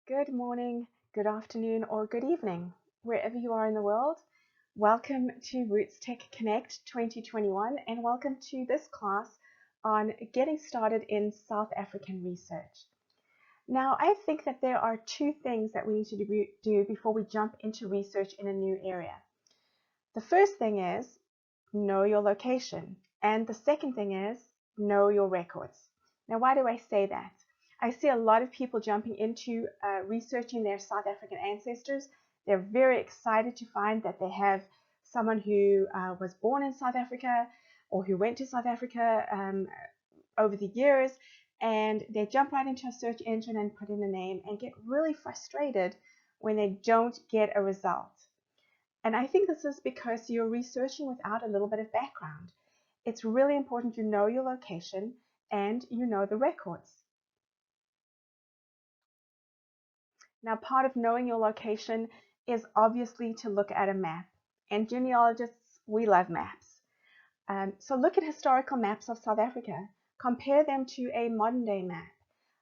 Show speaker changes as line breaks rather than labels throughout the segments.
Good morning, good afternoon, or good evening, wherever you are in the world. Welcome to Roots Tech Connect 2021, and welcome to this class on getting started in South African research. Now, I think that there are two things that we need to do before we jump into research in a new area. The first thing is know your location, and the second thing is know your records. Now, why do I say that? I see a lot of people jumping into researching their South African ancestors. They're very excited to find that they have someone who was born in South Africa or who went to South Africa over the years, and they jump right into a search engine and put in a name and get really frustrated when they don't get a result. And I think this is because you're researching without a little bit of background. It's really important you know your location and you know the records. Now, part of knowing your location is obviously to look at a map. And genealogists, we love maps. So look at historical maps of South Africa. Compare them to a modern day map.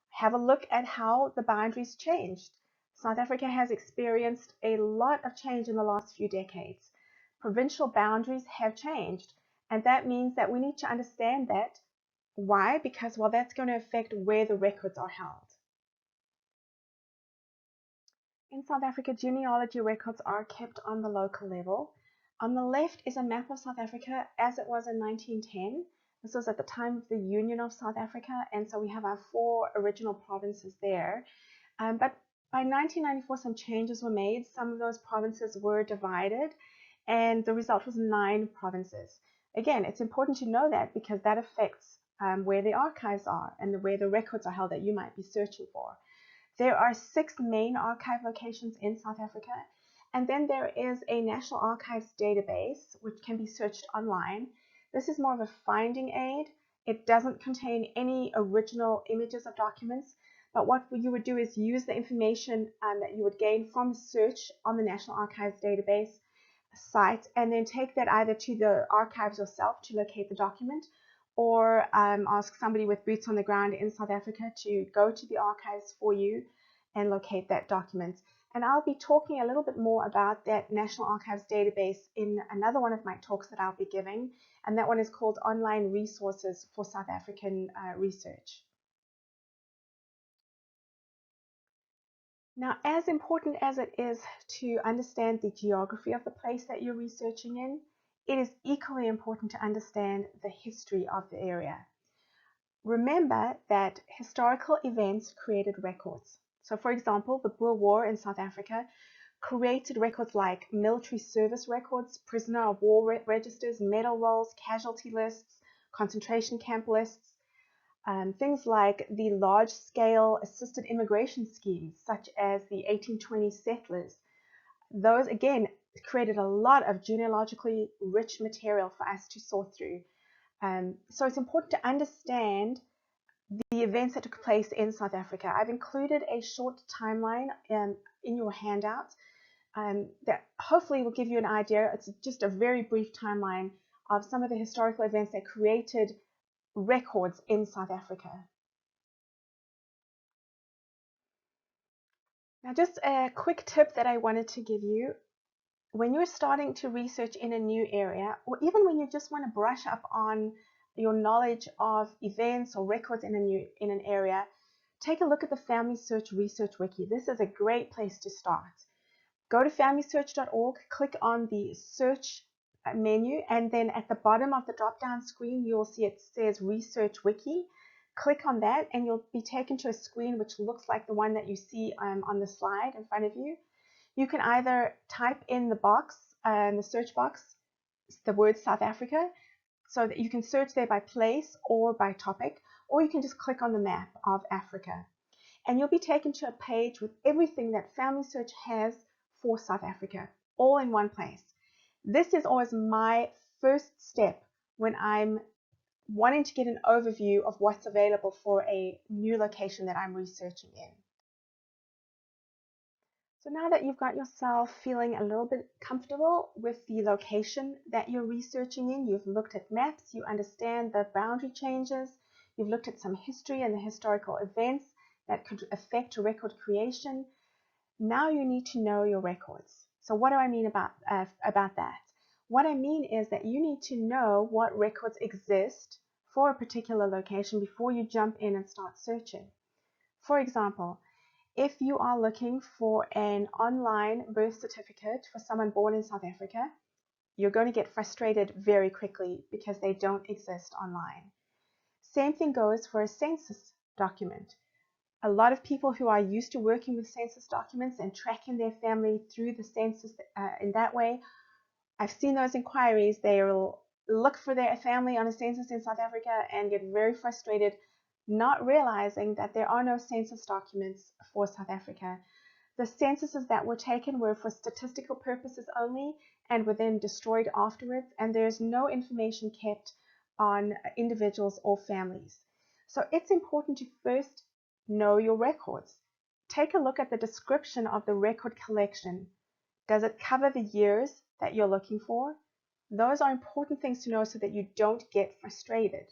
Have a look at how the boundaries changed. South Africa has experienced a lot of change in the last few decades. Provincial boundaries have changed, and that means that we need to understand that. Why? Because, well, that's going to affect where the records are held. In South Africa, genealogy records are kept on the local level. On the left is a map of South Africa as it was in 1910. This was at the time of the Union of South Africa, and so we have our 4 original provinces there. But by 1994, some changes were made. Some of those provinces were divided, and the result was 9 provinces. Again, it's important to know that because that affects where the archives are and where the records are held that you might be searching for. There are 6 main archive locations in South Africa, and then there is a National Archives database which can be searched online. This is more of a finding aid. It doesn't contain any original images of documents, but what you would do is use the information that you would gain from search on the National Archives database site and then take that either to the archives yourself to locate the document, or ask somebody with boots on the ground in South Africa to go to the archives for you and locate that document. And I'll be talking a little bit more about that National Archives database in another one of my talks that I'll be giving, and that one is called Online Resources for South African Research. Now, as important as it is to understand the geography of the place that you're researching in, it is equally important to understand the history of the area. Remember that historical events created records. So, for example, the Boer War in South Africa created records like military service records, prisoner of war registers, medal rolls, casualty lists, concentration camp lists, things like the large-scale assisted immigration schemes, such as the 1820 settlers. Those, again, created a lot of genealogically rich material for us to sort through. So it's important to understand the events that took place in South Africa. I've included a short timeline in your handout that hopefully will give you an idea. It's just a very brief timeline of some of the historical events that created records in South Africa. Now, just a quick tip that I wanted to give you. When you're starting to research in a new area, or even when you just want to brush up on your knowledge of events or records in an area, take a look at the Family Search Research Wiki. This is a great place to start. Go to familysearch.org, click on the search menu, and then at the bottom of the drop-down screen, you'll see it says Research Wiki. Click on that, and you'll be taken to a screen which looks like the one that you see on the slide in front of you. You can either type in the box, the search box, the word South Africa, so that you can search there by place or by topic, or you can just click on the map of Africa. And you'll be taken to a page with everything that Family Search has for South Africa, all in one place. This is always my first step when I'm wanting to get an overview of what's available for a new location that I'm researching in. So now that you've got yourself feeling a little bit comfortable with the location that you're researching in, you've looked at maps, you understand the boundary changes, you've looked at some history and the historical events that could affect record creation, now you need to know your records. So what do I mean about that? What I mean is that you need to know what records exist for a particular location before you jump in and start searching. For example, if you are looking for an online birth certificate for someone born in South Africa, you're going to get frustrated very quickly because they don't exist online. Same thing goes for a census document. A lot of people who are used to working with census documents and tracking their family through the census in that way, I've seen those inquiries. They will look for their family on a census in South Africa and get very frustrated, not realizing that there are no census documents for South Africa. The censuses that were taken were for statistical purposes only and were then destroyed afterwards, and there's no information kept on individuals or families. So it's important to first know your records. Take a look at the description of the record collection. Does it cover the years that you're looking for? Those are important things to know so that you don't get frustrated.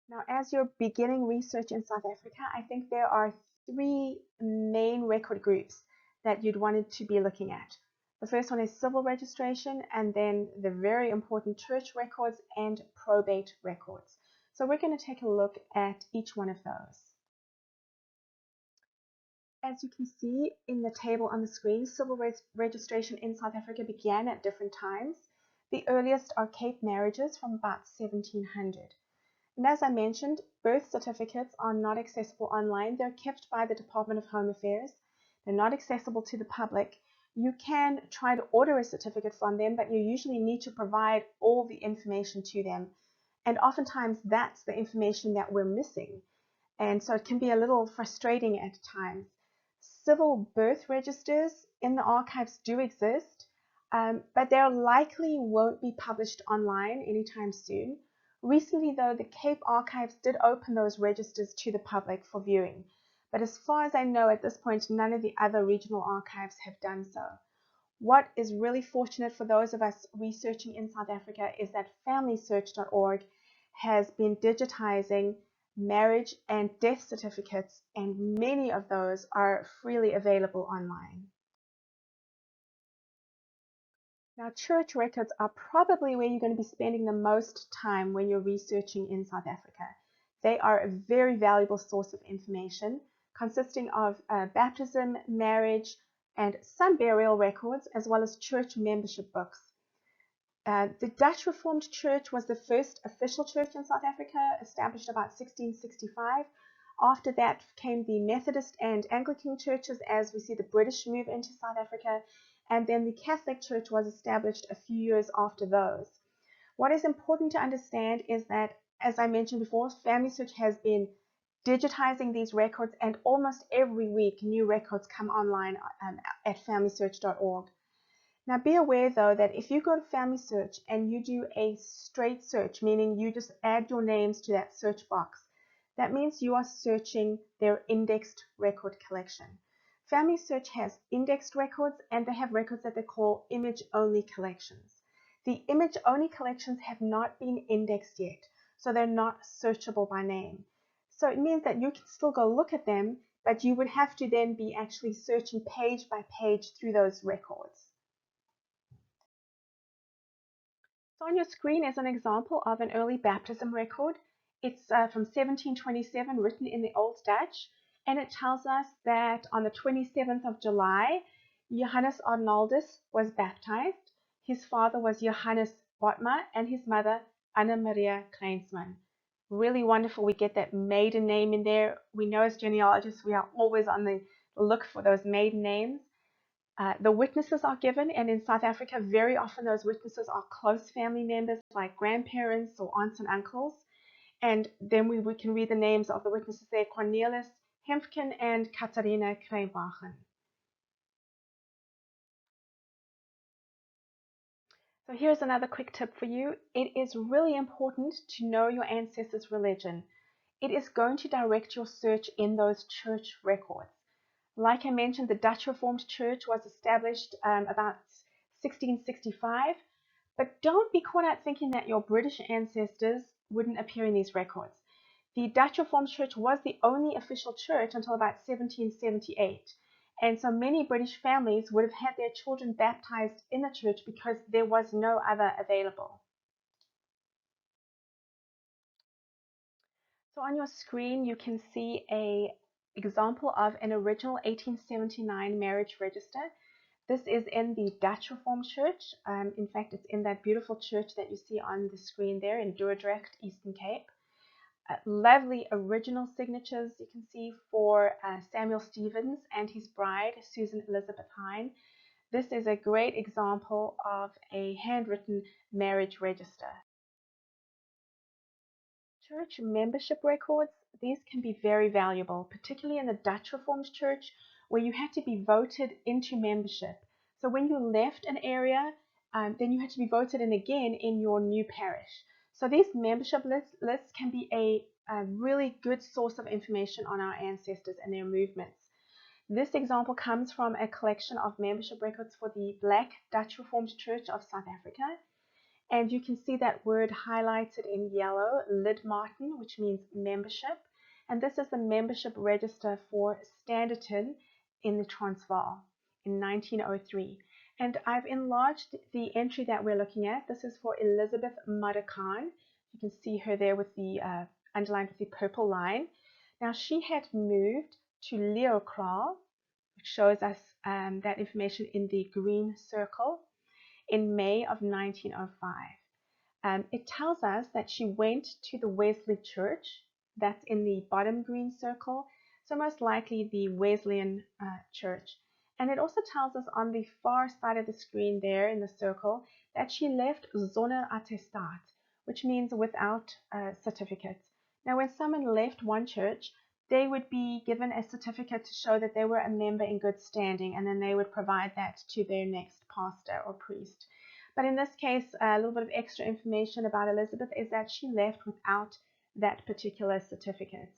Now, as you're beginning research in South Africa, I think there are three main record groups that you'd want to be looking at. The first one is civil registration, and then the very important church records and probate records. So we're going to take a look at each one of those. As you can see in the table on the screen, civil registration in South Africa began at different times. The earliest are Cape marriages from about 1700. And as I mentioned, birth certificates are not accessible online. They're kept by the Department of Home Affairs. They're not accessible to the public. You can try to order a certificate from them, but you usually need to provide all the information to them. And oftentimes that's the information that we're missing. And so it can be a little frustrating at times. Civil birth registers in the archives do exist, but they likely won't be published online anytime soon. Recently, though, the Cape Archives did open those registers to the public for viewing, but as far as I know at this point, none of the other regional archives have done so. What is really fortunate for those of us researching in South Africa is that FamilySearch.org has been digitizing marriage and death certificates, and many of those are freely available online. Now, church records are probably where you're going to be spending the most time when you're researching in South Africa. They are a very valuable source of information, consisting of baptism, marriage, and some burial records, as well as church membership books. The Dutch Reformed Church was the first official church in South Africa, established about 1665. After that came the Methodist and Anglican churches as we see the British move into South Africa, and then the Catholic Church was established a few years after those. What is important to understand is that, as I mentioned before, FamilySearch has been digitizing these records, and almost every week new records come online at FamilySearch.org. Now be aware though that if you go to FamilySearch and you do a straight search, meaning you just add your names to that search box, that means you are searching their indexed record collection. FamilySearch has indexed records, and they have records that they call image-only collections. The image-only collections have not been indexed yet, so they're not searchable by name. So it means that you can still go look at them, but you would have to then be actually searching page by page through those records. So on your screen is an example of an early baptism record. It's from 1727, written in the Old Dutch, and it tells us that on the 27th of July, Johannes Arnoldus was baptized. His father was Johannes Botma and his mother Anna Maria Kleinsman. Really wonderful. We get that maiden name in there. We know as genealogists we are always on the look for those maiden names. The witnesses are given, and in South Africa, very often those witnesses are close family members like grandparents or aunts and uncles. And then we can read the names of the witnesses there: Cornelis Hempken and Katharina Kreinbachen. So here's another quick tip for you. It is really important to know your ancestors' religion. It is going to direct your search in those church records. Like I mentioned, the Dutch Reformed Church was established about 1665, but don't be caught out thinking that your British ancestors wouldn't appear in these records. The Dutch Reformed Church was the only official church until about 1778. And so many British families would have had their children baptized in the church because there was no other available. So on your screen, you can see an example of an original 1879 marriage register. This is in the Dutch Reformed Church. In fact, it's in that beautiful church that you see on the screen there in Dordrecht, Eastern Cape. Lovely original signatures you can see for Samuel Stevens and his bride, Susan Elizabeth Hine. This is a great example of a handwritten marriage register. Church membership records, these can be very valuable, particularly in the Dutch Reformed Church, where you had to be voted into membership. So when you left an area, then you had to be voted in again in your new parish. So these membership lists can be a really good source of information on our ancestors and their movements. This example comes from a collection of membership records for the Black Dutch Reformed Church of South Africa. And you can see that word highlighted in yellow, Lidmaten, which means membership. And this is the membership register for Standerton in the Transvaal in 1903. And I've enlarged the entry that we're looking at. This is for Elizabeth Madekhan. You can see her there with the underlined with the purple line. Now she had moved to Leeuwkraal, which shows us that information in the green circle, in May of 1905. It tells us that she went to the Wesley Church, that's in the bottom green circle, so most likely the Wesleyan Church. And it also tells us on the far side of the screen there in the circle that she left zonder attestat, which means without certificate. Now when someone left one church, they would be given a certificate to show that they were a member in good standing, and then they would provide that to their next pastor or priest. But in this case, a little bit of extra information about Elizabeth is that she left without that particular certificate.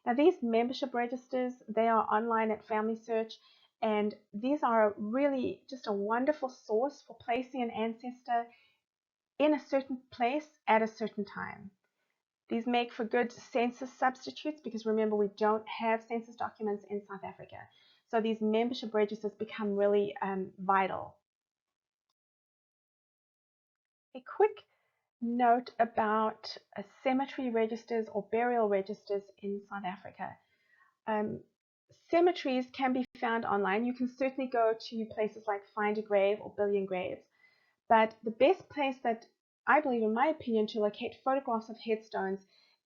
Now these membership registers, they are online at Family Search, and these are really just a wonderful source for placing an ancestor in a certain place at a certain time. These make for good census substitutes because remember, we don't have census documents in South Africa. So these membership registers become really vital. A quick note about cemetery registers or burial registers in South Africa. Cemeteries can be found online. You can certainly go to places like Find a Grave or Billion Graves. But the best place that I believe, in my opinion, to locate photographs of headstones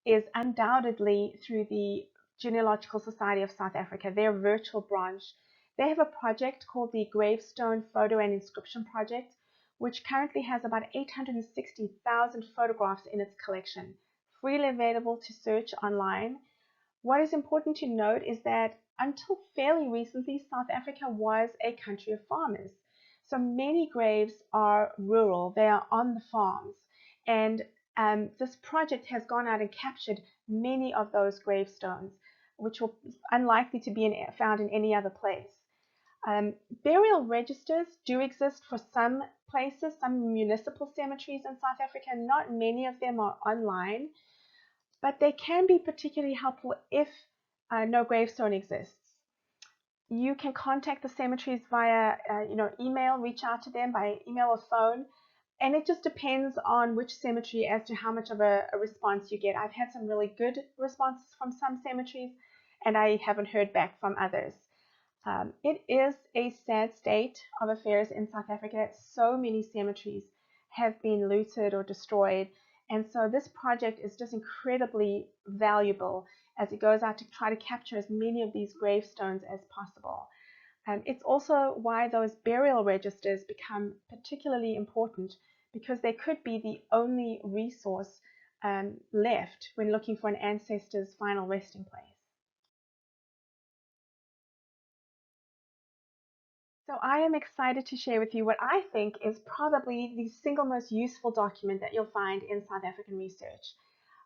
is undoubtedly through the Genealogical Society of South Africa, their virtual branch. They have a project called the Gravestone Photo and Inscription Project, which currently has about 860,000 photographs in its collection, freely available to search online. What is important to note is that until fairly recently, South Africa was a country of farmers. So many graves are rural, they are on the farms. And this project has gone out and captured many of those gravestones, which were unlikely to be found in any other place. Burial registers do exist for some places, some municipal cemeteries in South Africa. Not many of them are online, but they can be particularly helpful if no gravestone exists. You can contact the cemeteries via email, reach out to them by email or phone, and it just depends on which cemetery as to how much of a response you get. I've had some really good responses from some cemeteries, and I haven't heard back from others. It is a sad state of affairs in South Africa that so many cemeteries have been looted or destroyed, and so this project is just incredibly valuable as it goes out to try to capture as many of these gravestones as possible. It's also why those burial registers become particularly important, because they could be the only resource left when looking for an ancestor's final resting place. So I am excited to share with you what I think is probably the single most useful document that you'll find in South African research,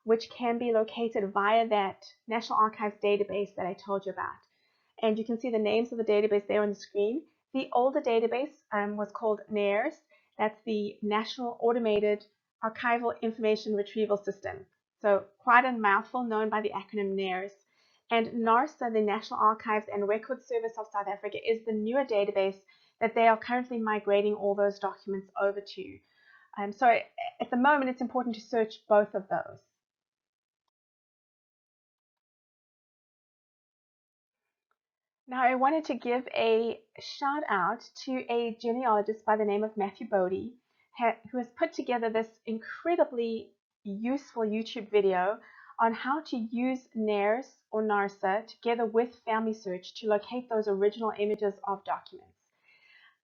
which can be located via that National Archives database that I told you about. And you can see the names of the database there on the screen. The older database was called NAIRS. That's the National Automated Archival Information Retrieval System. So quite a mouthful, known by the acronym NARES. And NARSA, the National Archives and Records Service of South Africa, is the newer database that they are currently migrating all those documents over to. So at the moment, it's important to search both of those. Now, I wanted to give a shout out to a genealogist by the name of Matthew Bodie, who has put together this incredibly useful YouTube video on how to use NARES or NARSA together with Family Search to locate those original images of documents.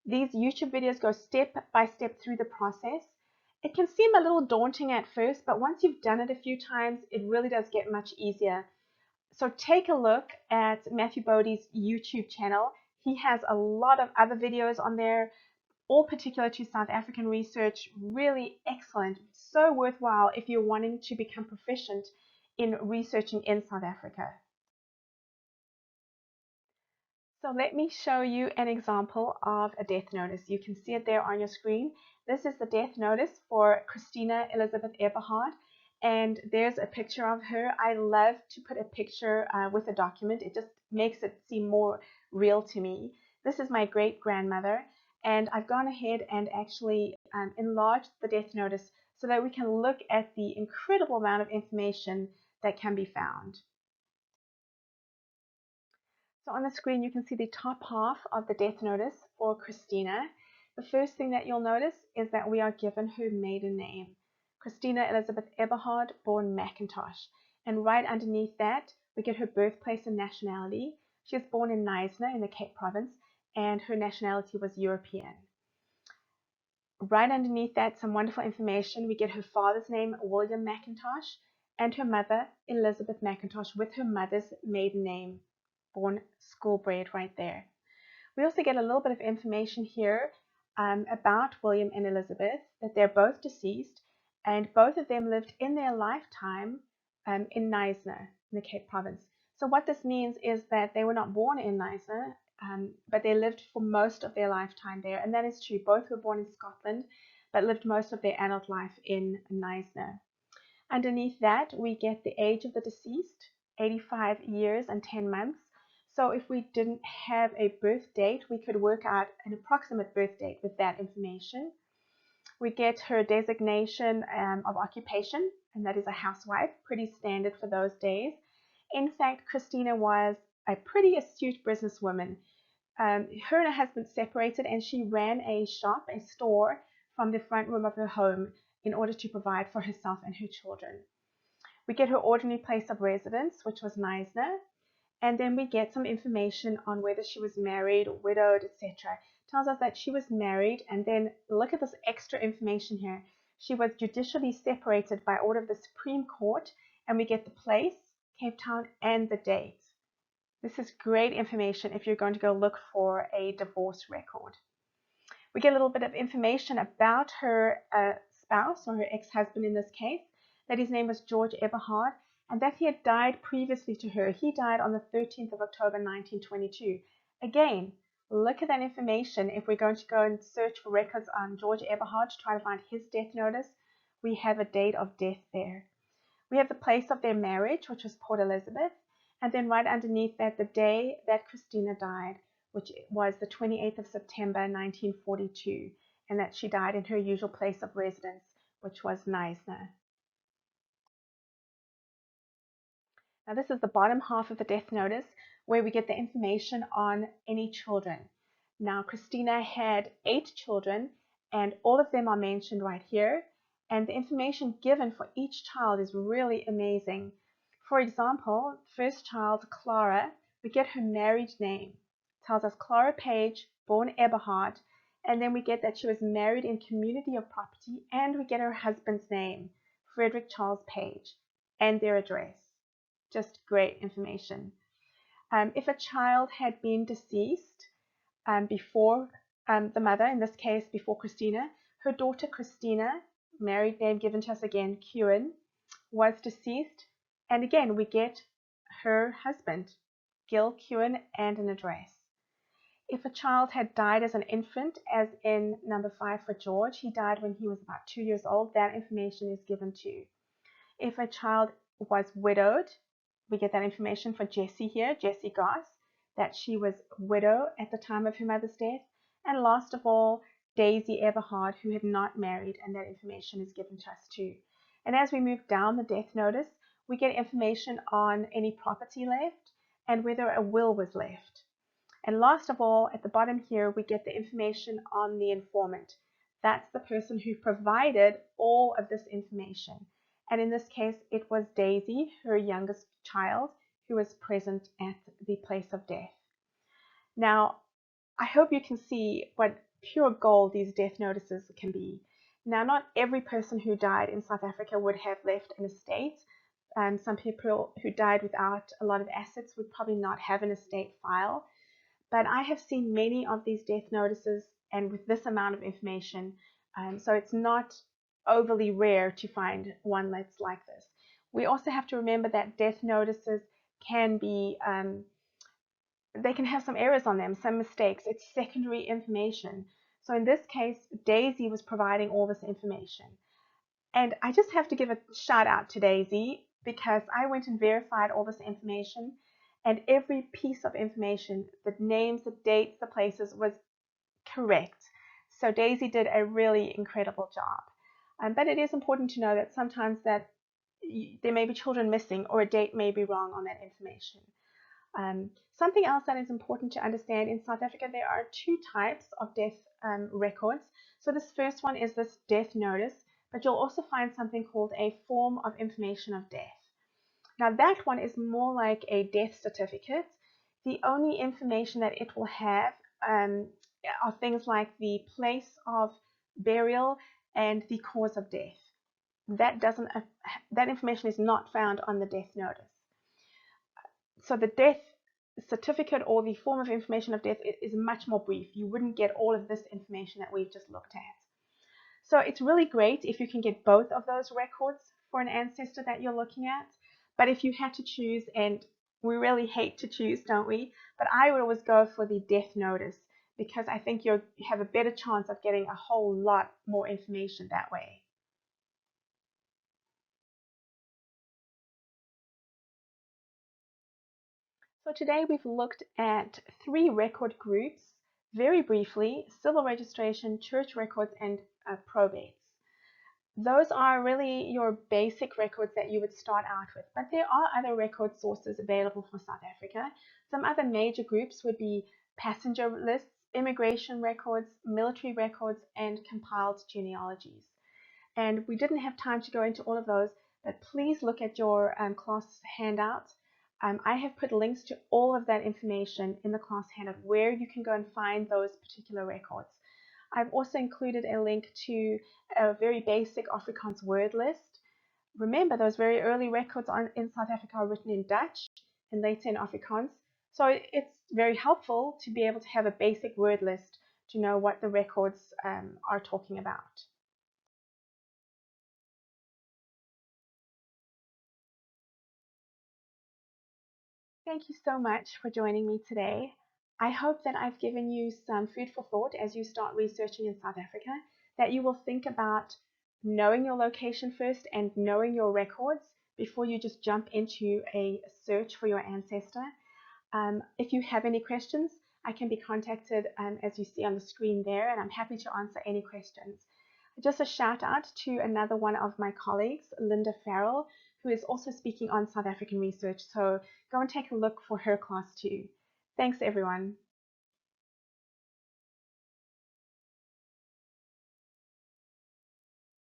These YouTube videos go step by step through the process. It can seem a little daunting at first, but once you've done it a few times, it really does get much easier. So take a look at Matthew Bodie's YouTube channel. He has a lot of other videos on there, all particular to South African research, really excellent, so worthwhile if you're wanting to become proficient in researching in South Africa. So let me show you an example of a death notice. You can see it there on your screen. This is the death notice for Christina Elizabeth Eberhard, and there's a picture of her. I love to put a picture with a document. It just makes it seem more real to me. This is my great-grandmother, and I've gone ahead and actually enlarged the death notice so that we can look at the incredible amount of information that can be found. So on the screen, you can see the top half of the death notice for Christina. The first thing that you'll notice is that we are given her maiden name, Christina Elizabeth Eberhard, born McIntosh. And right underneath that, we get her birthplace and nationality. She was born in Knysna in the Cape Province, and her nationality was European. Right underneath that, some wonderful information. We get her father's name, William McIntosh, and her mother, Elizabeth McIntosh, with her mother's maiden name, born schoolbred right there. We also get a little bit of information here about William and Elizabeth, that they're both deceased, and both of them lived in their lifetime in Knysna, in the Cape Province. So what this means is that they were not born in Knysna, but they lived for most of their lifetime there, and that is true. Both were born in Scotland, but lived most of their adult life in Knysna. Underneath that, we get the age of the deceased, 85 years and 10 months. So if we didn't have a birth date, we could work out an approximate birth date with that information. We get her designation of occupation, and that is a housewife, pretty standard for those days. In fact, Christina was a pretty astute businesswoman. Her and her husband separated, and she ran a shop, a store, from the front room of her home in order to provide for herself and her children. We get her ordinary place of residence, which was Knysna, and then we get some information on whether she was married, widowed, etc. Tells us that she was married, and then look at this extra information here. She was judicially separated by order of the Supreme Court, and we get the place, Cape Town, and the date. This is great information if you're going to go look for a divorce record. We get a little bit of information about her spouse, or her ex-husband in this case, that his name was George Eberhard, and that he had died previously to her. He died on the 13th of October 1922. Again, look at that information. If we're going to go and search for records on George Eberhard to try to find his death notice, we have a date of death there. We have the place of their marriage, which was Port Elizabeth, and then right underneath that, the day that Christina died, which was the 28th of September 1942, and that she died in her usual place of residence, which was Knysna. Now this is the bottom half of the death notice, where we get the information on any children. Now Christina had 8 children, and all of them are mentioned right here, and the information given for each child is really amazing. For example, first child, Clara, we get her married name. It tells us Clara Page, born Eberhard, and then we get that she was married in community of property, and we get her husband's name, Frederick Charles Page, and their address. Just great information. If a child had been deceased before the mother, in this case before Christina, her daughter Christina, married name given to us again, Kewen, was deceased, and again we get her husband, Gil Kewen, and an address. If a child had died as an infant, as in number 5 for George, he died when he was about 2 years old, that information is given too. If a child was widowed, we get that information for Jessie here, Jessie Goss, that she was widow at the time of her mother's death. And last of all, Daisy Eberhard, who had not married, and that information is given to us too. And as we move down the death notice, we get information on any property left and whether a will was left. And last of all, at the bottom here, we get the information on the informant. That's the person who provided all of this information. And in this case, it was Daisy, her youngest child, who was present at the place of death. Now, I hope you can see what pure gold these death notices can be. Now, not every person who died in South Africa would have left an estate. Some people who died without a lot of assets would probably not have an estate file. But I have seen many of these death notices and with this amount of information, so it's not overly rare to find one that's like this. We also have to remember that death notices can be, they can have some errors on them, some mistakes. It's secondary information. So in this case, Daisy was providing all this information. And I just have to give a shout out to Daisy because I went and verified all this information, and every piece of information, the names, the dates, the places, was correct. So Daisy did a really incredible job. But it is important to know that sometimes that there may be children missing or a date may be wrong on that information. Something else that is important to understand, in South Africa there are two types of death records. So this first one is this death notice, but you'll also find something called a form of information of death. Now that one is more like a death certificate. The only information that it will have are things like the place of burial and the cause of death. That information is not found on the death notice. So the death certificate or the form of information of death is much more brief. You wouldn't get all of this information that we've just looked at. So it's really great if you can get both of those records for an ancestor that you're looking at. But if you had to choose, and we really hate to choose, don't we? But I would always go for the death notice because I think you have a better chance of getting a whole lot more information that way. So today we've looked at 3 record groups, very briefly: civil registration, church records, and probates. Those are really your basic records that you would start out with, but there are other record sources available for South Africa. Some other major groups would be passenger lists, immigration records, military records, and compiled genealogies. And we didn't have time to go into all of those, but please look at your class handout. I have put links to all of that information in the class handout where you can go and find those particular records. I've also included a link to a very basic Afrikaans word list. Remember, those very early records in South Africa are written in Dutch and later in Afrikaans. So it's very helpful to be able to have a basic word list to know what the records are talking about. Thank you so much for joining me today. I hope that I've given you some food for thought as you start researching in South Africa, that you will think about knowing your location first and knowing your records before you just jump into a search for your ancestor. If you have any questions, I can be contacted as you see on the screen there, and I'm happy to answer any questions. Just a shout out to another one of my colleagues, Linda Farrell, who is also speaking on South African research. So go and take a look for her class too. Thanks, everyone.